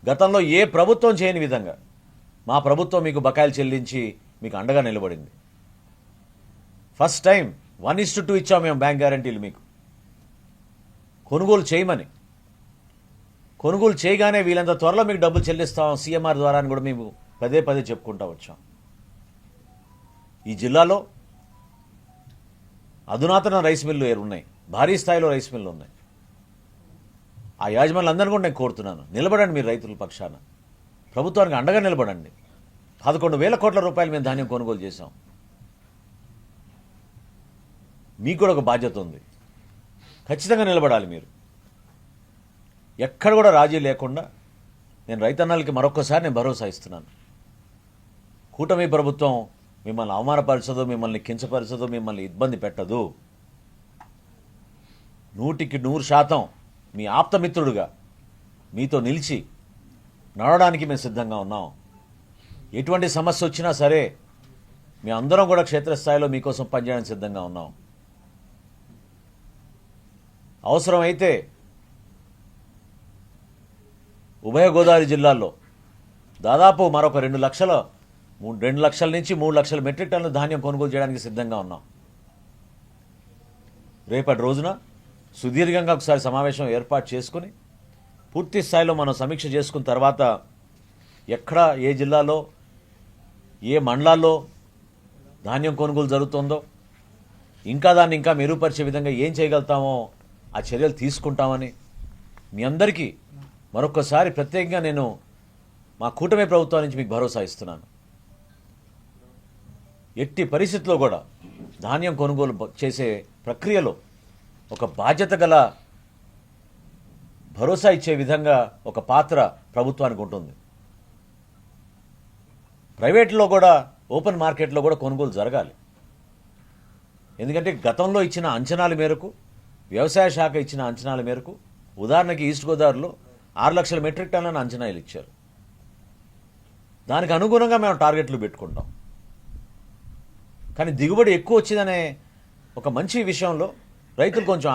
గతంలో ఏ ప్రభుత్వం చేయని విధంగా మా ప్రభుత్వం మీకు బకాయిలు చెల్లించి మీకు అండగా నిలబడింది. ఫస్ట్ టైం 1:2 ఇచ్చాం మేము బ్యాంక్ గ్యారంటీలు మీకు కొనుగోలు చేయమని. కొనుగోలు చేయగానే వీళ్ళంత త్వరలో మీకు డబ్బులు చెల్లిస్తాం సీఎంఆర్ ద్వారా అని కూడా మేము పదే పదే చెప్పుకుంటా వచ్చాం. ఈ జిల్లాలో అధునాతన రైస్ మిల్లు ఉన్నాయి, భారీ స్థాయిలో రైస్ మిల్లు ఉన్నాయి. ఆ యాజమాన్యులందరినీ కూడా నేను కోరుతున్నాను, నిలబడండి మీరు రైతుల పక్షాన, ప్రభుత్వానికి అండగా నిలబడండి. 11,000 కోట్ల రూపాయలు మేము ధాన్యం కొనుగోలు చేశాం. మీకు కూడా ఒక బాధ్యత ఉంది, ఖచ్చితంగా నిలబడాలి మీరు. ఎక్కడ కూడా రాజీ లేకుండా నేను రైతన్నలకి మరొక్కసారి నేను భరోసా ఇస్తున్నాను. కూటమి ప్రభుత్వం మిమ్మల్ని అవమానపరచదు, మిమ్మల్ని కించపరచదు, మిమ్మల్ని ఇబ్బంది పెట్టదు. 100% మీ ఆప్తమిత్రుడుగా మీతో నిలిచి నడవడానికి మేము సిద్ధంగా ఉన్నాం. ఎటువంటి సమస్య వచ్చినా సరే మేమందరం కూడా క్షేత్రస్థాయిలో మీకోసం పనిచేయడానికి సిద్ధంగా ఉన్నాం. అవసరమైతే ఉభయ గోదావరి జిల్లాల్లో దాదాపు మరొక 2 లక్షల నుంచి 3 లక్షల మెట్రిక్ టన్నుల ధాన్యం కొనుగోలు చేయడానికి సిద్ధంగా ఉన్నాం. రేపటి రోజున సుదీర్ఘంగా ఒకసారి సమావేశం ఏర్పాటు చేసుకుని పూర్తి స్థాయిలో మనం సమీక్ష చేసుకున్న తర్వాత ఎక్కడ ఏ జిల్లాలో ఏ మండలాల్లో ధాన్యం కొనుగోలు జరుగుతుందో దాన్ని ఇంకా మెరుగుపరిచే విధంగా ఏం చేయగలుగుతామో ఆ చర్యలు తీసుకుంటామని మీ అందరికీ మరొకసారి ప్రత్యేకంగా నేను మా కూటమి ప్రభుత్వం నుంచి మీకు భరోసా ఇస్తున్నాను. ఎట్టి పరిస్థితుల్లో కూడా ధాన్యం కొనుగోలు చేసే ప్రక్రియలో ఒక బాధ్యత గల భరోసా ఇచ్చే విధంగా ఒక పాత్ర ప్రభుత్వానికి ఉంటుంది. ప్రైవేట్లో కూడా ఓపెన్ మార్కెట్లో కూడా కొనుగోలు జరగాలి. ఎందుకంటే గతంలో ఇచ్చిన అంచనాల మేరకు, వ్యవసాయ శాఖ ఇచ్చిన అంచనాల మేరకు, ఉదాహరణకి ఈస్ట్ గోదావరిలో 6 లక్షల మెట్రిక్ టన్నులను అంచనాలు ఇచ్చారు. దానికి అనుగుణంగా మేము టార్గెట్లు పెట్టుకుంటాం. కానీ దిగుబడి ఎక్కువ వచ్చిందనే ఒక మంచి విషయంలో రైతులు కొంచెం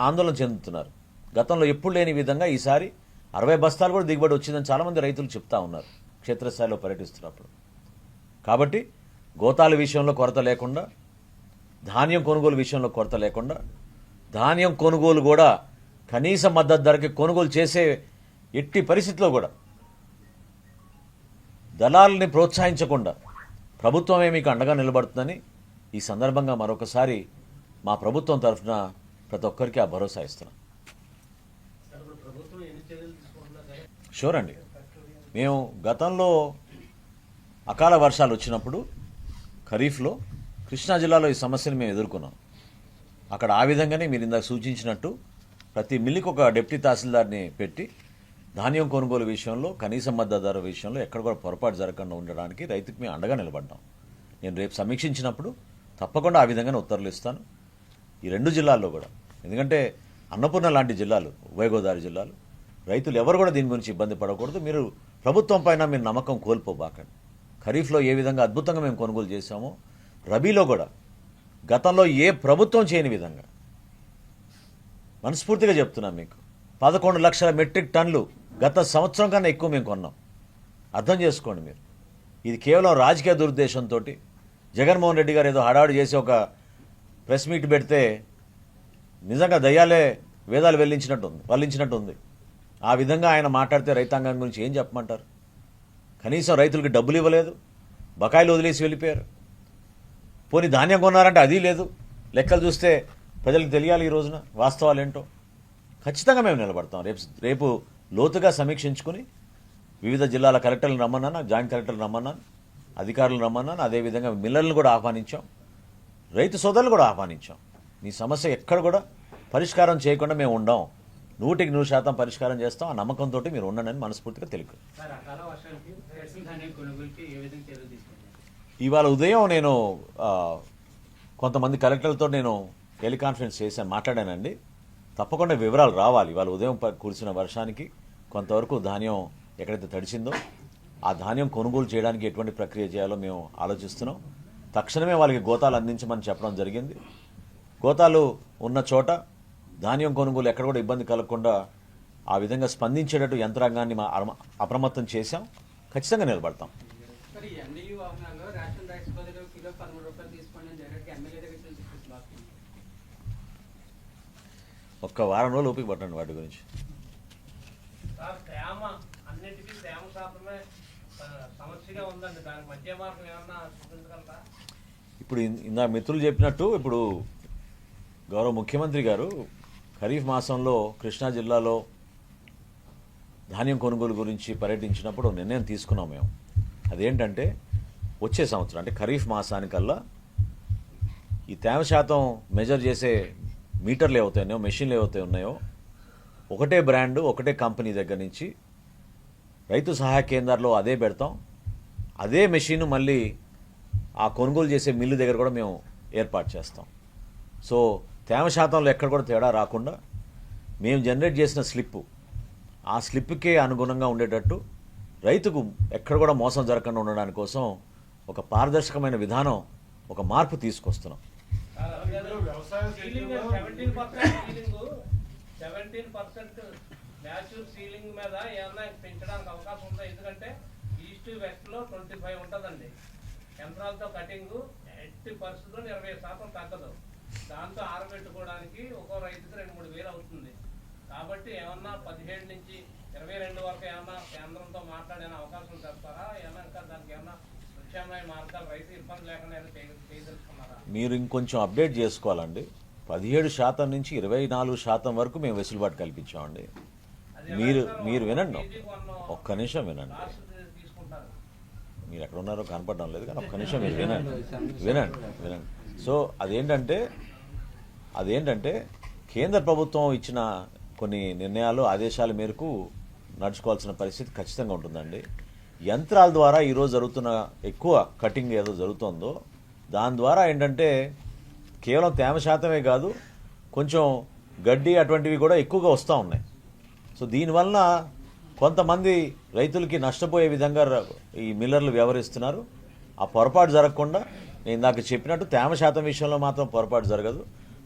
ఆందోళన చెందుతున్నారు. గతంలో ఎప్పుడు లేని విధంగా ఈసారి 60 బస్తాలు కూడా దిగుబడి వచ్చిందని చాలామంది రైతులు చెప్తా ఉన్నారు క్షేత్రస్థాయిలో పర్యటిస్తున్నప్పుడు. కాబట్టి గోతాల విషయంలో కొరత లేకుండా, ధాన్యం కొనుగోలు విషయంలో కొరత లేకుండా, ధాన్యం కొనుగోలు కూడా కనీస మద్దతు ధరకి కొనుగోలు చేసే ఎట్టి పరిస్థితిలో కూడా దళాలని ప్రోత్సహించకుండా ప్రభుత్వమే మీకు అండగా నిలబడుతుందని ఈ సందర్భంగా మరొకసారి మా ప్రభుత్వం తరఫున ప్రతి ఒక్కరికి ఆ భరోసా ఇస్తున్నాం. షూర్ అండి. మేము గతంలో అకాల వర్షాలు వచ్చినప్పుడు ఖరీఫ్లో కృష్ణా జిల్లాలో ఈ సమస్యను మేము ఎదుర్కొన్నాం. అక్కడ ఆ విధంగానే మీరు ఇందాక సూచించినట్టు ప్రతి మిల్లుకి ఒక డిప్యూటీ తహసీల్దార్ని పెట్టి ధాన్యం కొనుగోలు విషయంలో, కనీస మద్దతు ధర విషయంలో ఎక్కడ కూడా పొరపాటు జరగకుండా ఉండడానికి రైతుకి మేము అండగా నిలబడ్డాం. నేను రేపు సమీక్షించినప్పుడు తప్పకుండా ఆ విధంగానే ఉత్తర్వులు ఇస్తాను ఈ 2 జిల్లాల్లో కూడా. ఎందుకంటే అన్నపూర్ణ లాంటి జిల్లాలు, ఉభయ గోదావరి జిల్లాలు, రైతులు ఎవరు కూడా దీని గురించి ఇబ్బంది పడకూడదు. మీరు ప్రభుత్వం పైన మీరు నమ్మకం కోల్పోబాకండి. ఖరీఫ్లో ఏ విధంగా అద్భుతంగా మేము కొనుగోలు చేశామో రబీలో కూడా గతంలో ఏ ప్రభుత్వం చేయని విధంగా మనస్ఫూర్తిగా చెప్తున్నాం మీకు 11 లక్షల మెట్రిక్ టన్నులు గత సంవత్సరం కన్నా ఎక్కువ మేము కొన్నాం. అర్థం చేసుకోండి మీరు. ఇది కేవలం రాజకీయ దురుద్దేశంతో జగన్మోహన్ రెడ్డి గారు ఏదో హడావుడి చేసి ఒక ప్రెస్ మీట్ పెడితే నిజంగా దయ్యాలే వేదాలు వల్లించినట్టు ఉంది. ఆ విధంగా ఆయన మాట్లాడితే రైతాంగం గురించి ఏం చెప్పమంటారు? కనీసం రైతులకి డబ్బులు ఇవ్వలేదు, బకాయిలు వదిలేసి వెళ్ళిపోయారు. పోనీ ధాన్యం కొన్నారంటే అది లేదు. లెక్కలు చూస్తే ప్రజలకు తెలియాలి ఈ రోజున వాస్తవాలు ఏంటో. ఖచ్చితంగా మేము నిలబడతాం. రేపు లోతుగా సమీక్షించుకుని వివిధ జిల్లాల కలెక్టర్లను రమ్మన్నాను, జాయింట్ కలెక్టర్లు రమ్మన్నాను, అధికారులను రమ్మన్నాను. అదేవిధంగా మిల్లర్లను కూడా ఆహ్వానించాం, రైతు సోదరులు కూడా ఆహ్వానించాం. మీ సమస్య ఎక్కడ కూడా పరిష్కారం చేయకుండా మేము ఉండం. 100% పరిష్కారం చేస్తాం. ఆ నమ్మకంతో మీరు ఉండండి మనస్ఫూర్తిగా తెలుగు. ఇవాళ ఉదయం నేను కొంతమంది కలెక్టర్లతో నేను టెలికాన్ఫరెన్స్ చేశాను, మాట్లాడానండి. తప్పకుండా వివరాలు రావాలి. ఇవాళ ఉదయం కురిసిన వర్షానికి కొంతవరకు ధాన్యం ఎక్కడైతే తడిసిందో ఆ ధాన్యం కొనుగోలు చేయడానికి ఎటువంటి ప్రక్రియ చేయాలో మేము ఆలోచిస్తున్నాం. తక్షణమే వాళ్ళకి గోతాలు అందించమని చెప్పడం జరిగింది. గోతాలు ఉన్న చోట ధాన్యం కొనుగోలు ఎక్కడ కూడా ఇబ్బంది కలగకుండా ఆ విధంగా స్పందించేటట్టు యంత్రాంగాన్ని అప్రమత్తం చేశాం. ఖచ్చితంగా నిలబడతాం. సరే, ఈ ఎండియూ వాహనాల్లో రేషన్ రైస్ బదులు కిలో 13 రూపాయలు తీసుకోండి అని డైరెక్ట్గా ఎమ్మెల్యే దగ్గర తెలిసి బాగా ఒక్క వారం రోజులు ఓపిక పట్టండి వాటి గురించి. సార్, తేమ అన్నిటికీ తేమ శాతమే సమస్యగా ఉందండి. దానికి మధ్య మార్గం ఏమన్నా చూపించగలరా? ఇప్పుడు ఇందా మిత్రులు చెప్పినట్టు ఇప్పుడు గౌరవ ముఖ్యమంత్రి గారు ఖరీఫ్ మాసంలో కృష్ణా జిల్లాలో ధాన్యం కొనుగోలు గురించి పర్యటించినప్పుడు నిర్ణయం తీసుకున్నాం మేము. అదేంటంటే వచ్చే సంవత్సరం అంటే ఖరీఫ్ మాసానికల్లా ఈ తేమ శాతం మెజర్ చేసే మీటర్లు ఏవైతే ఉన్నాయో, మెషిన్లు ఏవైతే ఉన్నాయో, ఒకటే బ్రాండు ఒకటే కంపెనీ దగ్గర నుంచి రైతు సహాయ కేంద్రాల్లో అదే పెడతాం. అదే మెషిన్ మళ్ళీ ఆ కొనుగోలు చేసే మిల్లు దగ్గర కూడా మేము ఏర్పాటు చేస్తాం. సో తేమ శాతంలో ఎక్కడ కూడా తేడా రాకుండా మేము జనరేట్ చేసిన స్లిప్పు ఆ స్లిప్కే అనుగుణంగా ఉండేటట్టు రైతుకు ఎక్కడ కూడా మోసం జరగకుండా ఉండడానికి కోసం ఒక పారదర్శకమైన విధానం, ఒక మార్పు తీసుకొస్తున్నాం. 17% న్యాచురల్ సీలింగ్ మీద ఏమన్నా పెంచడానికి అవకాశం ఉందా? ఎందుకంటే ఈస్ట్ వెస్ట్ లో 25 ఉంటుందండి. యంత్రాలతో కటింగ్ ఎట్టి పరిస్థితుల్లో 20% తగ్గదు. దాంతో ఆరబెట్టుకోవడానికి ఒక్కో రైతుకి 2-3 వేలు అవుతుంది. కాబట్టి ఏమన్నా 17 నుంచి 22 వరకు ఏమన్నా కేంద్రంతో మాట్లాడే అవకాశం చేస్తారా? ఏమన్నా ఇంకా దానికి ఏమన్నా ప్రత్యామ్నాయ మార్గాలు రైతు ఇబ్బంది లేకుండా చేయదలుచుకున్నారా? మీరు ఇంకొంచెం అప్డేట్ చేసుకోవాలండి. 17% నుంచి 24% వరకు మేము వెసులుబాటు కల్పించామండి. మీరు వినండి, ఒక్క నిమిషం వినండి. మీరు ఎక్కడ ఉన్నారో కనపడడం లేదు కానీ ఒక్క నిమిషం మీరు వినండి. సో అదేంటంటే కేంద్ర ప్రభుత్వం ఇచ్చిన కొన్ని నిర్ణయాలు, ఆదేశాల మేరకు నడుచుకోవాల్సిన పరిస్థితి ఖచ్చితంగా ఉంటుందండి. యంత్రాల ద్వారా ఈరోజు జరుగుతున్న ఎక్కువ కటింగ్ ఏదో జరుగుతుందో దాని ద్వారా ఏంటంటే కేవలం తేమ శాతమే కాదు, కొంచెం గడ్డి అటువంటివి కూడా ఎక్కువగా వస్తూ ఉన్నాయి. సో దీనివల్ల కొంతమంది రైతులకి నష్టపోయే విధంగా ఈ మిల్లర్లు వ్యవహరిస్తున్నారు. ఆ పొరపాటు జరగకుండా నేను ఇందాక చెప్పినట్టు తేమ శాతం విషయంలో మాత్రం పొరపాటు జరగదు.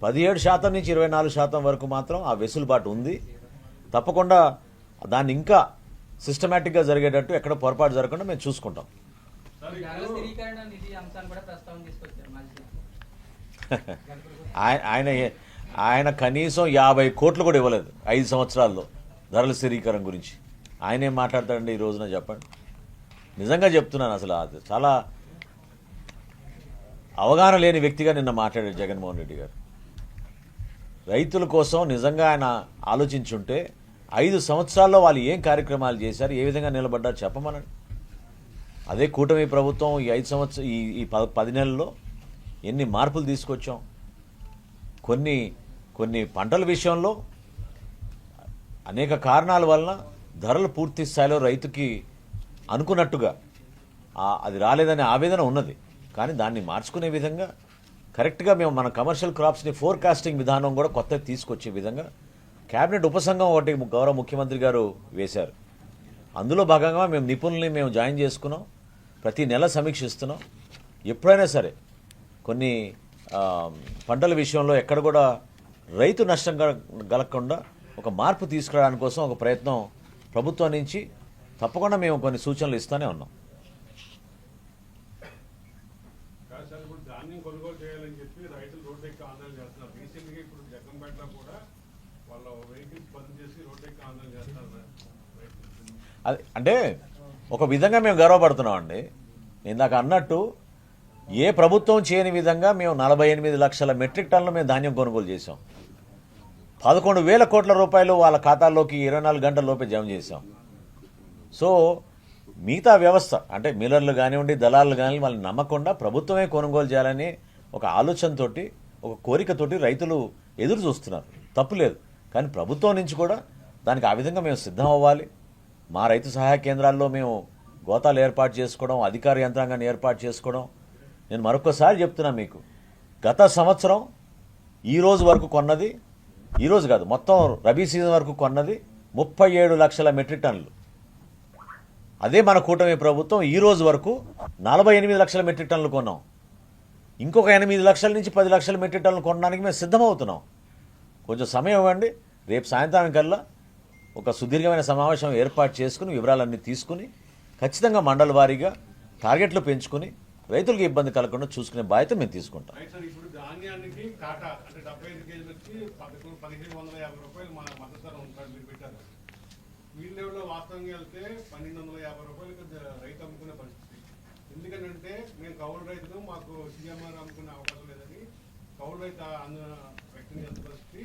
17% నుంచి 24% వరకు మాత్రం ఆ వెసులుబాటు ఉంది. తప్పకుండా దాన్ని ఇంకా సిస్టమేటిక్గా జరిగేటట్టు ఎక్కడ పొరపాటు జరగకుండా మేము చూసుకుంటాం. స్థిరీకరణ నిధి అంశాన్ని కూడా ప్రస్తావన తీసుకొచ్చారు మంచి. ఆయన కనీసం 50 కోట్లు కూడా ఇవ్వలేదు 5 సంవత్సరాల్లో ధరల స్థిరీకరణ గురించి. ఆయన ఏం మాట్లాడతాడండి ఈ రోజున చెప్పండి. నిజంగా చెప్తున్నాను, అసలు అది చాలా అవగాహన లేని వ్యక్తిగా నిన్న మాట్లాడాడు జగన్మోహన్ రెడ్డి గారు. రైతుల కోసం నిజంగా ఆయన ఆలోచించుంటే 5 సంవత్సరాల్లో వాళ్ళు ఏం కార్యక్రమాలు చేశారు, ఏ విధంగా నిలబడ్డారు చెప్పమనండి. అదే కూటమి ప్రభుత్వం ఈ 5 సంవత్సరం ఈ 10 నెలల్లో ఎన్ని మార్పులు తీసుకొచ్చాం. కొన్ని పంటల విషయంలో అనేక కారణాల వలన ధరలు పూర్తి స్థాయిలో రైతుకి అనుకున్నట్టుగా అది రాలేదనే ఆవేదన ఉన్నది. కానీ దాన్ని మార్చుకునే విధంగా కరెక్ట్గా మేము మన కమర్షియల్ క్రాప్స్ని ఫోర్కాస్టింగ్ విధానం కూడా కొత్తగా తీసుకొచ్చే విధంగా కేబినెట్ ఉపసంఘం ఒకటి గౌరవ ముఖ్యమంత్రి గారు వేశారు. అందులో భాగంగా మేము నిపుణుల్ని మేము జాయిన్ చేసుకున్నాం. ప్రతి నెల సమీక్షిస్తున్నాం. ఎప్పుడైనా సరే కొన్ని పంటల విషయంలో ఎక్కడ కూడా రైతు నష్టం కలగకుండా ఒక మార్పు తీసుకురావడానికి కోసం ఒక ప్రయత్నం ప్రభుత్వం నుంచి తప్పకుండా మేము కొన్ని సూచనలు ఇస్తూనే ఉన్నాం. ధాన్యం కొనుగోలు చేయాలని చెప్పి రైతులు రోడ్డు ఎక్కి ఆందోళన చేస్తున్నారు. రీసెంట్గా ఇప్పుడు జగ్గంపేటలో కూడా వాళ్ళ వెహికల్స్ బంద్ చేసి రోడ్డు ఎక్కి ఆందోళన చేస్తున్నారు. అది అంటే ఒక విధంగా మేము గర్వపడుతున్నాం అండి. ఇందాక అన్నట్టు ఏ ప్రభుత్వం చేయని విధంగా మేము 48 లక్షల మెట్రిక్ టన్నులు మేము ధాన్యం కొనుగోలు చేసాం. 11,000 కోట్ల రూపాయలు వాళ్ళ ఖాతాల్లోకి 24 గంటల లోపే జమ చేసాం. సో మిగతా వ్యవస్థ అంటే మిల్లర్లు కానివ్వండి, దళాలు కానీ వాళ్ళని నమ్మకుండా ప్రభుత్వమే కొనుగోలు చేయాలని ఒక ఆలోచనతోటి, ఒక కోరికతోటి రైతులు ఎదురు చూస్తున్నారు. తప్పులేదు, కానీ ప్రభుత్వం నుంచి కూడా దానికి ఆ విధంగా మేము సిద్ధం అవ్వాలి. మా రైతు సహాయ కేంద్రాల్లో మేము గోతాలు ఏర్పాటు చేసుకోవడం, అధికార యంత్రాంగాన్ని ఏర్పాటు చేసుకోవడం. నేను మరొకసారి చెప్తున్నా మీకు, గత సంవత్సరం ఈ రోజు వరకు కొన్నది, ఈ రోజు కాదు మొత్తం రబీ సీజన్ వరకు కొన్నది 37 లక్షల మెట్రిక్ టన్నులు. అదే మన కూటమి ప్రభుత్వం ఈ రోజు వరకు 48 లక్షల మెట్రిక్ టన్నులు కొన్నాం. ఇంకొక 8 లక్షల నుంచి 10 లక్షల మెట్రిక్ టన్నులు కొనడానికి మేము సిద్ధమవుతున్నాం. కొంచెం సమయం ఇవ్వండి. రేపు సాయంత్రం కల్లా ఒక సుదీర్ఘమైన సమావేశం ఏర్పాటు చేసుకుని వివరాలన్నీ తీసుకుని ఖచ్చితంగా మండల వారీగా టార్గెట్లు పెంచుకుని రైతులకు ఇబ్బంది కలగకుండా చూసుకునే బాధ్యత మేము తీసుకుంటాం. రైట్ సార్, ఇప్పుడు ధాన్యానికి కాటా అంటే 75 కేజీలకి 1750 రూపాయలు మన మద్దతు ధర ఉంటారు మీరు పెట్టారు. ఫీల్డ్ లెవెల్లో వాస్తవంగా వెళ్తే 1250 రూపాయలకి రైతు అమ్ముకునే పరిస్థితి. ఎందుకంటే మేము కౌలు రైతులు, మాకు సీఎంఆర్ అమ్ముకునే అవకాశం లేదని కౌలు రైతు వ్యక్తం చేసిన పరిస్థితి.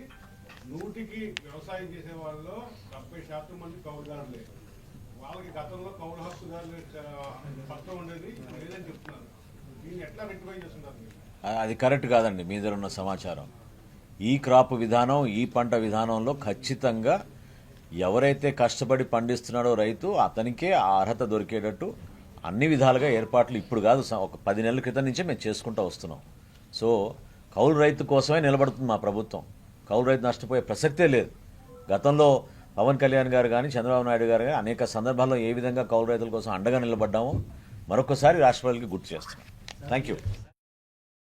100కి వ్యవసాయం చేసే వాళ్ళలో 70% మంది కౌలుదారులే. వాళ్ళకి గతంలో కౌలు హక్కుదారులు పత్రం ఉండేది, లేదని చెప్తున్నారు. దీన్ని ఎట్లా రెక్టిఫై చేస్తున్నారు మీరు? అది కరెక్ట్ కాదండి. మీ దగ్గర ఉన్న సమాచారం ఈ క్రాప్ విధానం, ఈ పంట విధానంలో ఖచ్చితంగా ఎవరైతే కష్టపడి పండిస్తున్నాడో రైతు అతనికే ఆ అర్హత దొరికేటట్టు అన్ని విధాలుగా ఏర్పాట్లు ఇప్పుడు కాదు, ఒక 10 నెలల క్రితం నుంచే మేము చేసుకుంటూ వస్తున్నాం. సో కౌలు రైతు కోసమే నిలబడుతుంది మా ప్రభుత్వం. కౌలు రైతు నష్టపోయే ప్రసక్తే లేదు. గతంలో పవన్ కళ్యాణ్ గారు కానీ చంద్రబాబు నాయుడు గారు కానీ అనేక సందర్భాల్లో ఏ విధంగా కౌలు రైతుల కోసం అండగా నిలబడ్డామో మరొకసారి రాష్ట్ర ప్రజలకి గుర్తు చేస్తున్నాం. Thank you.